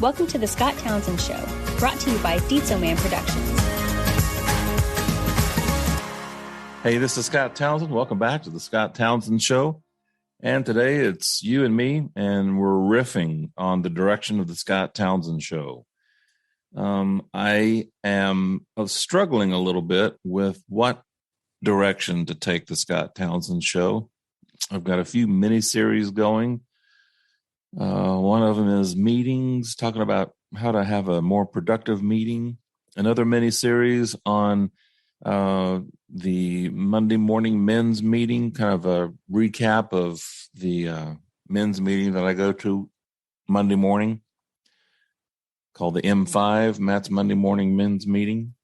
Welcome to the Scott Townsend Show, brought to you by Dietzo Man Productions. Hey, this is Scott Townsend. Welcome back to the Scott Townsend Show. And today it's you and me, and we're riffing on the direction of the Scott Townsend Show. I am struggling a little bit with what direction to take the Scott Townsend Show. I've got a few mini-series going. One of them is meetings, talking about how to have a more productive meeting. Another mini-series on the Monday morning men's meeting, kind of a recap of the men's meeting that I go to Monday morning, called the M5, Matt's Monday morning men's meeting.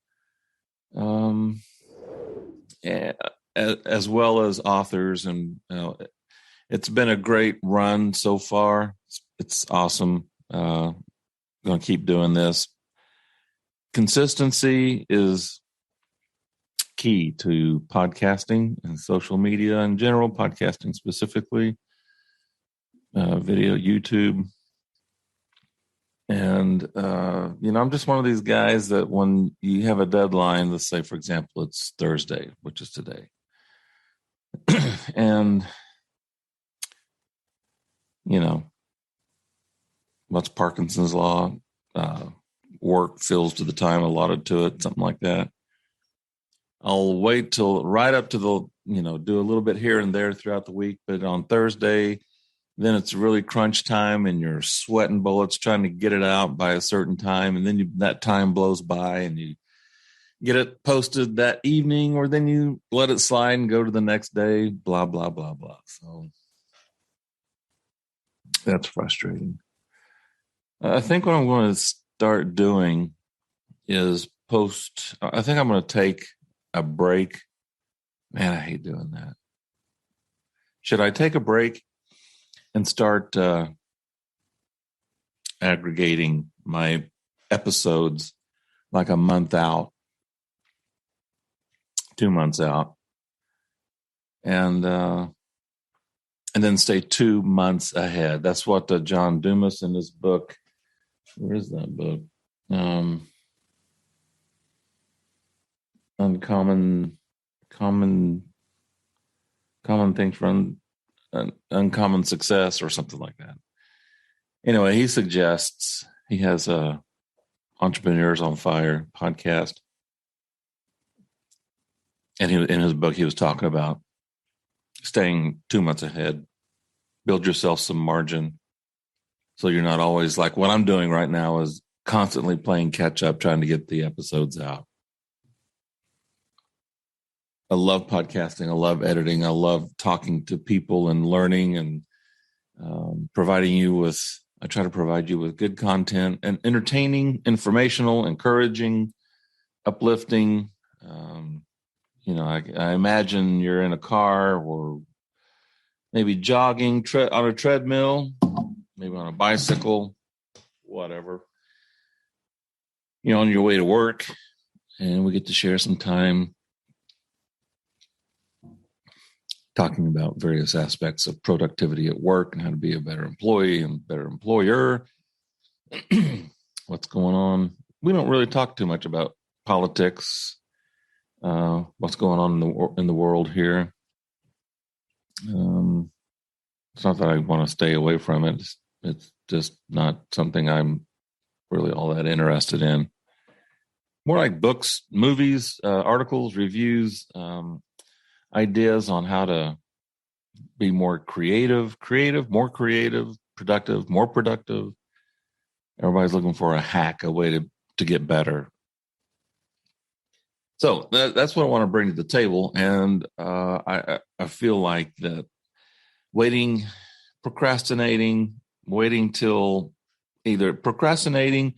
As well as authors, and it's been a great run so far. It's awesome. Going to keep doing this. Consistency is key to podcasting and social media in general, podcasting specifically, video, YouTube. And, I'm just one of these guys that when you have a deadline, let's say, for example, it's Thursday, which is today. And, what's Parkinson's law? Work fills to the time allotted to it, something like that. I'll wait till right up to the, do a little bit here and there throughout the week. But on Thursday, then it's really crunch time and you're sweating bullets trying to get it out by a certain time. And then that time blows by and you get it posted that evening, or then you let it slide and go to the next day, blah, blah, blah, blah. So that's frustrating. I think what I'm going to start doing is I think I'm going to take a break. Man, I hate doing that. Should I take a break and start aggregating my episodes like a month out, 2 months out, and then stay 2 months ahead? That's what John Dumas in his book. Where is that book? Uncommon things for uncommon success, or something like that. Anyway, he suggests, he has a Entrepreneurs on Fire podcast, and in his book he was talking about staying 2 months ahead. Build yourself some margin, so you're not always like what I'm doing right now, is constantly playing catch up, trying to get the episodes out. I love podcasting. I love editing. I love talking to people and learning and I try to provide you with good content and entertaining, informational, encouraging, uplifting. I imagine you're in a car or maybe jogging on a treadmill, maybe on a bicycle, whatever. On your way to work, and we get to share some time talking about various aspects of productivity at work and how to be a better employee and better employer. What's going on? We don't really talk too much about politics, what's going on in the world here. It's not that I want to stay away from it. It's just not something I'm really all that interested in. More like books, movies, articles, reviews, ideas on how to be more creative, more creative, productive, more productive. Everybody's looking for a hack, a way to get better. So that's what I want to bring to the table. And I feel like that procrastinating, waiting till either procrastinating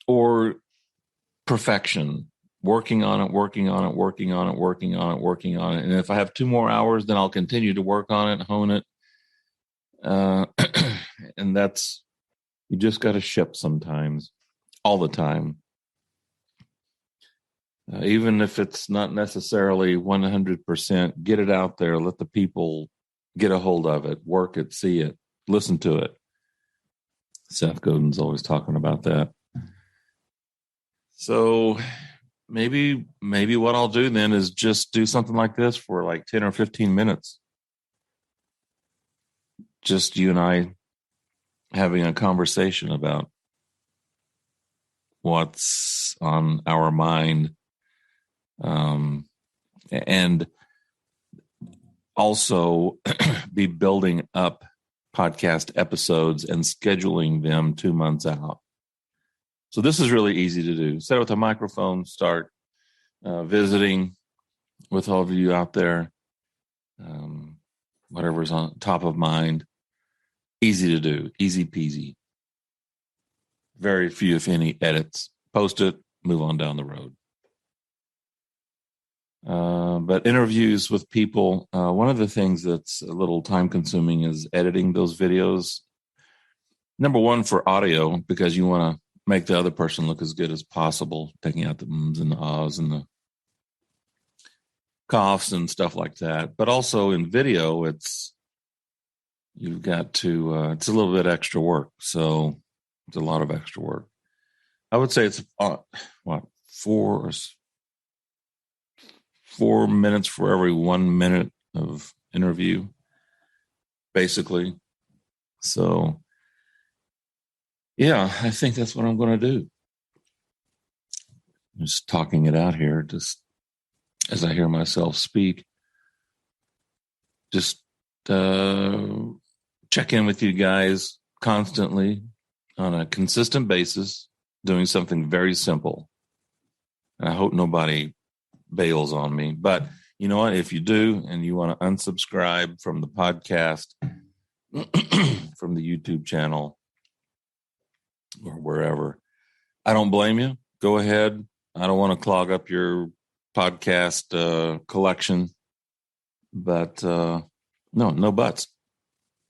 or perfection, working on it. And if I have 2 more hours, then I'll continue to work on it, hone it. And you just got to ship sometimes, all the time. Even if it's not necessarily 100%, get it out there. Let the people get a hold of it, work it, see it, listen to it. Seth Godin's always talking about that. So maybe what I'll do then is just do something like this for like 10 or 15 minutes. Just you and I having a conversation about what's on our mind. And also be building up podcast episodes and scheduling them 2 months out. So this is really easy to do. Set with a microphone, start visiting with all of you out there. Whatever's on top of mind. Easy to do, easy peasy. Very few, if any, edits. Post it, move on down the road. But interviews with people, one of the things that's a little time consuming is editing those videos. Number one, for audio, because you want to make the other person look as good as possible, taking out the ums and the ahs and the coughs and stuff like that. But also in video, you've got to, it's a little bit extra work. So it's a lot of extra work. I would say it's, 4 minutes for every 1 minute of interview, basically. So, yeah, I think that's what I'm going to do. I'm just talking it out here, just as I hear myself speak. Just check in with you guys constantly on a consistent basis, doing something very simple. And I hope nobody bails on me. But you know what? If you do and you want to unsubscribe from the podcast, from the YouTube channel, or wherever, I don't blame you. Go ahead. I don't want to clog up your podcast collection. But no buts.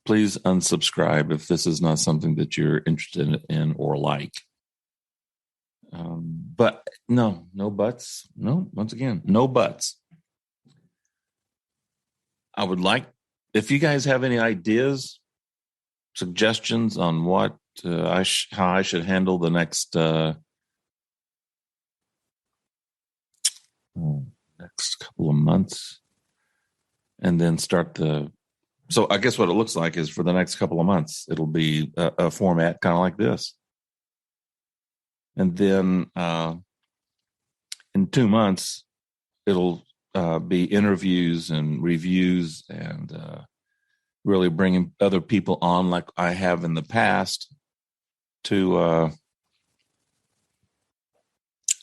Please unsubscribe if this is not something that you're interested in or like. But no buts. No, once again, no buts. I would like, if you guys have any ideas, suggestions on what how I should handle the next couple of months, and then start so I guess what it looks like is for the next couple of months, it'll be a format kind of like this. And then in 2 months, it'll be interviews and reviews and really bringing other people on like I have in the past to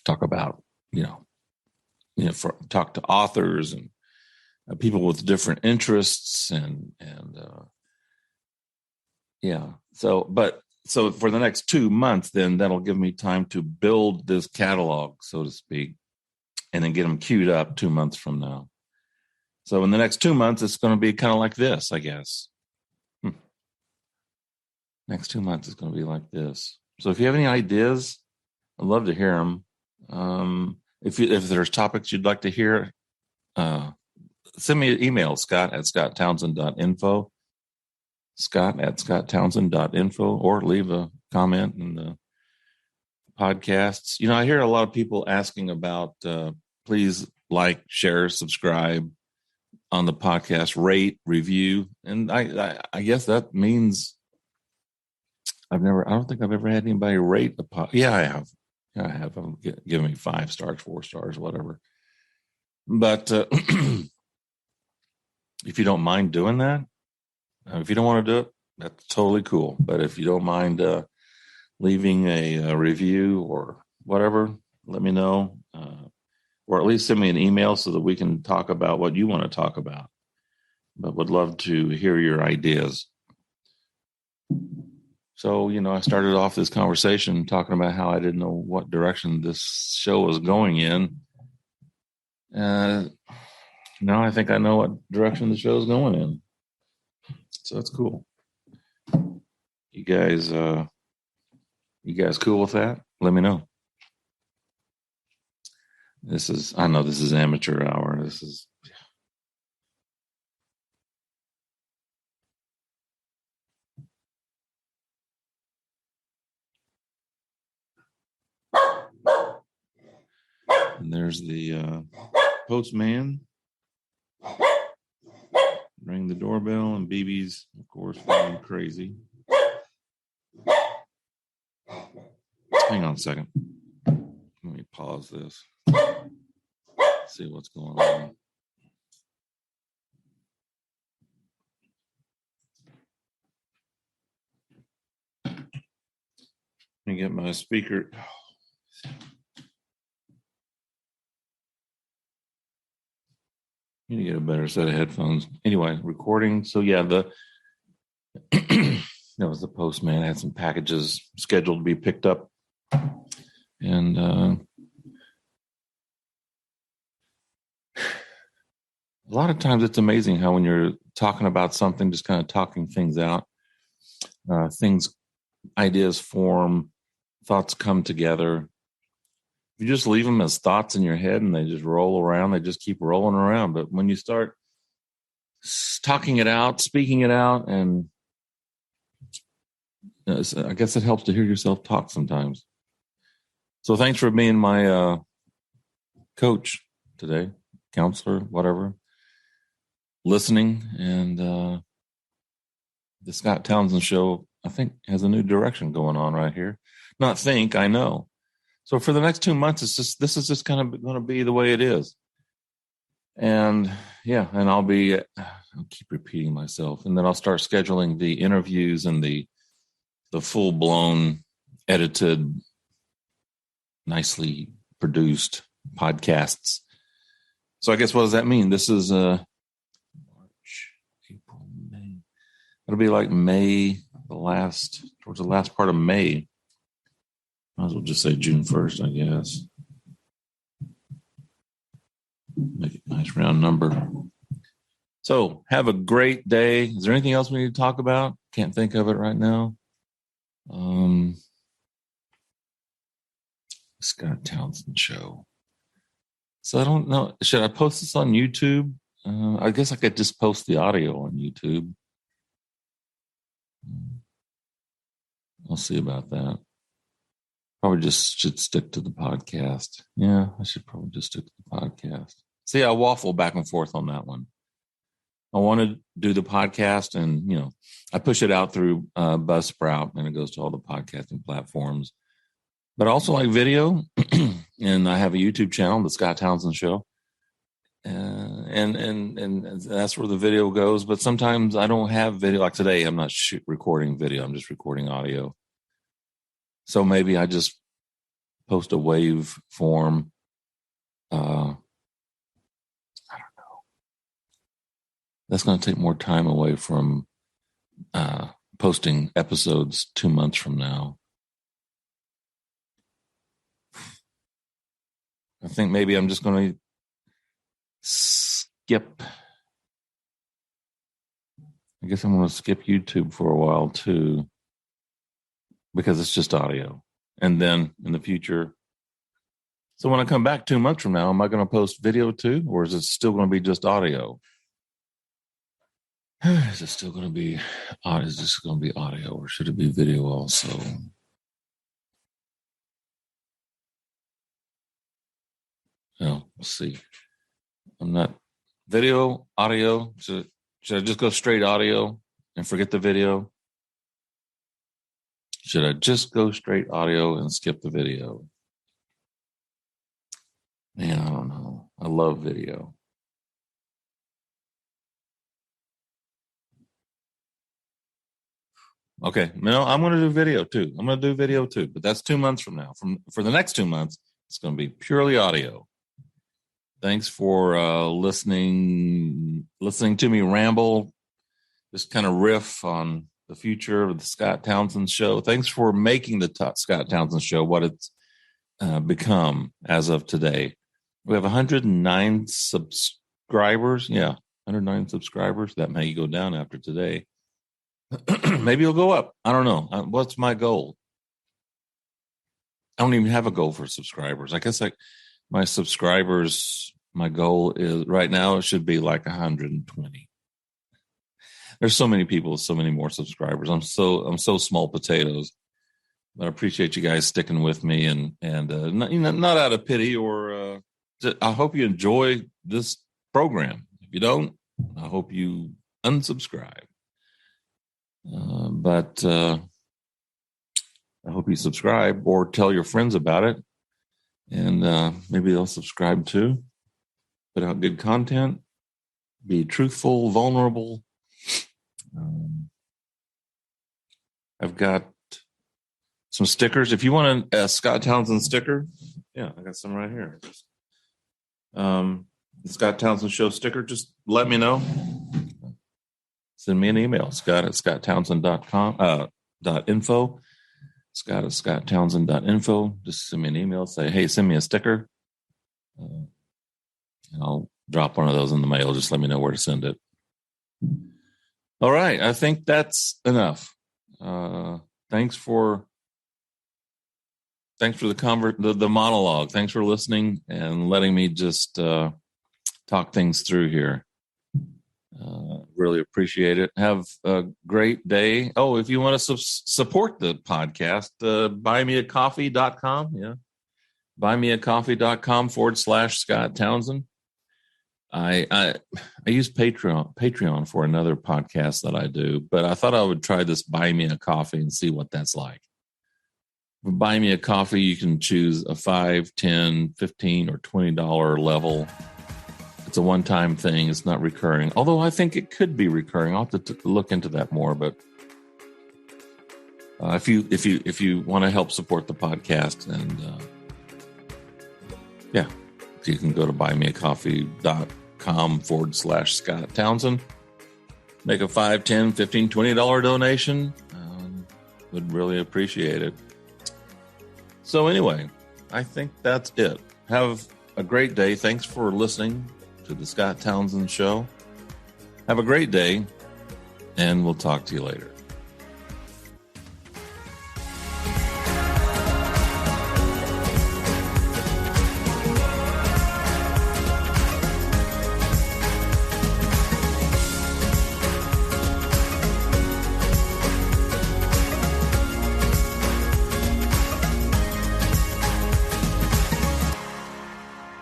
talk about, talk to authors and people with different interests and yeah. So for the next 2 months, then that'll give me time to build this catalog, so to speak, and then get them queued up 2 months from now. So in the next 2 months, it's going to be kind of like this, I guess. Next 2 months is going to be like this. So if you have any ideas, I'd love to hear them. If there's topics you'd like to hear, send me an email, scott@scotttownsend.info. Scott@scotttownsend.info, or leave a comment in the podcasts. I hear a lot of people asking about please like, share, subscribe on the podcast, rate, review. And I guess that means I don't think I've ever had anybody rate a podcast. Yeah, I have. Give me 5 stars, 4 stars, whatever. But if you don't mind doing that, if you don't want to do it, that's totally cool. But if you don't mind leaving a review or whatever, let me know. Or at least send me an email so that we can talk about what you want to talk about. But would love to hear your ideas. So, I started off this conversation talking about how I didn't know what direction this show was going in. Now I think I know what direction the show is going in. So that's cool. You guys cool with that? Let me know. I know this is amateur hour. And there's the postman. Ring the doorbell, and BB's, of course, going crazy. Hang on a second. Let me pause this. See what's going on. Let me get my speaker. Need to get a better set of headphones. Anyway, recording. So yeah, that was the postman. I had some packages scheduled to be picked up, and a lot of times it's amazing how when you're talking about something, just kind of talking things out, ideas form, thoughts come together. You just leave them as thoughts in your head and they just roll around. They just keep rolling around. But when you start talking it out, speaking it out, and I guess it helps to hear yourself talk sometimes. So thanks for being my coach today, counselor, whatever, listening. And the Scott Townsend show, I think, has a new direction going on right here. Not think, I know. So for the next 2 months, this is just kind of going to be the way it is. And yeah, and I'll keep repeating myself. And then I'll start scheduling the interviews and the full-blown, edited, nicely produced podcasts. So I guess what does that mean? This is March, April, May. It'll be like May, towards the last part of May. Might as well just say June 1st, I guess. Make it a nice round number. So have a great day. Is there anything else we need to talk about? Can't think of it right now. Scott Townsend show. So I don't know. Should I post this on YouTube? I guess I could just post the audio on YouTube. I'll see about that. Probably just should stick to the podcast. Yeah, I should probably just stick to the podcast. See, I waffle back and forth on that one. I want to do the podcast, and I push it out through Buzzsprout, and it goes to all the podcasting platforms. But I also like video, and I have a YouTube channel, the Scott Townsend Show, and that's where the video goes. But sometimes I don't have video. Like today, I'm not recording video; I'm just recording audio. So maybe I just post a wave form. I don't know. That's going to take more time away from posting episodes 2 months from now. I think maybe I'm just going to skip. I guess I'm going to skip YouTube for a while too, because it's just audio. And then in the future, so when I come back 2 months from now, am I going to post video too? Or is it still going to be just audio? Is it still going to be, is this going to be audio, or should it be video also? Well, we'll see. I'm not video, audio. Should I just go straight audio and forget the video? Should I just go straight audio and skip the video? Man, I don't know. I love video. Okay, no, I'm going to do video too. But that's 2 months from now. For the next 2 months, it's going to be purely audio. Thanks for listening to me ramble, just kind of riff on the future of the Scott Townsend show. Thanks for making the Scott Townsend show what it's become as of today. We have 109 subscribers. Yeah, 109 subscribers. That may go down after today. Maybe it'll go up. I don't know. What's my goal? I don't even have a goal for subscribers. I guess my subscribers, my goal is right now it should be like 120. There's so many people, so many more subscribers. I'm so small potatoes. But I appreciate you guys sticking with me and not out of pity or I hope you enjoy this program. If you don't, I hope you unsubscribe. But I hope you subscribe or tell your friends about it. And maybe they'll subscribe too. Put out good content. Be truthful, vulnerable. I've got some stickers. If you want a Scott Townsend sticker, yeah, I got some right here. The Scott Townsend Show sticker, just let me know. Send me an email, scott@scotttownsend.com, .info. Scott@scotttownsend.info. Just send me an email. Say, hey, send me a sticker. And I'll drop one of those in the mail. Just let me know where to send it. All right. I think that's enough. Thanks for the monologue. Thanks for listening and letting me just talk things through here. Really appreciate it. Have a great day. Oh, if you want to support the podcast, buymeacoffee.com. Yeah. buymeacoffee.com/Scott Townsend. I use Patreon for another podcast that I do, but I thought I would try this Buy Me a Coffee and see what that's like. Buy Me a Coffee, you can choose a $5, $10, $15, or $20 level. It's a one-time thing. It's not recurring, although I think it could be recurring. I'll have to look into that more. But if you want to help support the podcast, and you can go to buymeacoffee.com/Scott Townsend. Make a $5, $10, $15, $20 donation. Would really appreciate it. So anyway, I think that's it. Have a great day. Thanks for listening to the Scott Townsend Show. Have a great day, and we'll talk to you later.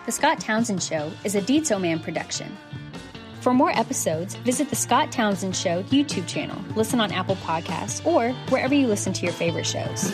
The Scott Townsend Show is a Ditso Man production. For more episodes, visit the Scott Townsend Show YouTube channel, listen on Apple Podcasts, or wherever you listen to your favorite shows.